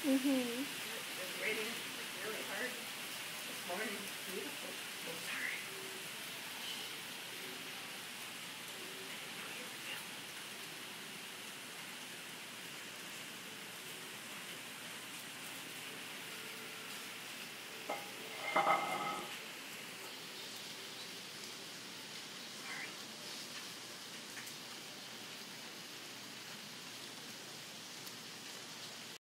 Mhm. It's raining really hard this morning. Beautiful. Oh, sorry. I know you're